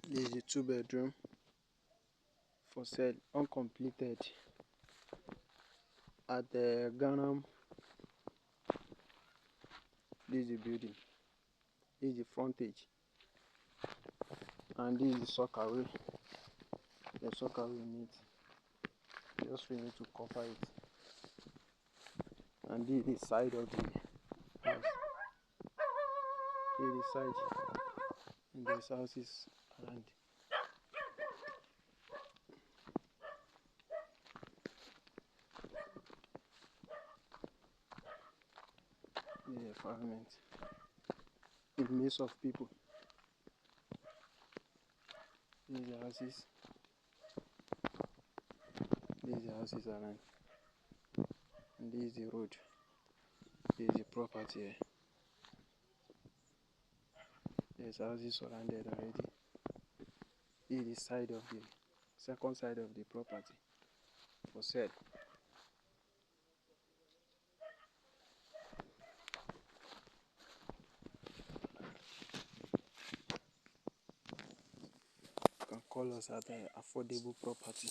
This is a 2-bedroom for sale, uncompleted, at the Garam. This is the building. This is the frontage, and this is the sockaway. The sockaway needs. Just we need to cover it. And this is the side of the house. This is the side, and there's houses around. This is the environment in the midst of people. These are the houses. These are the houses around. And this is the road. This is the property here. There's houses surrounded already. This is the side of the second side of the property for sale. You can call us at affordable property.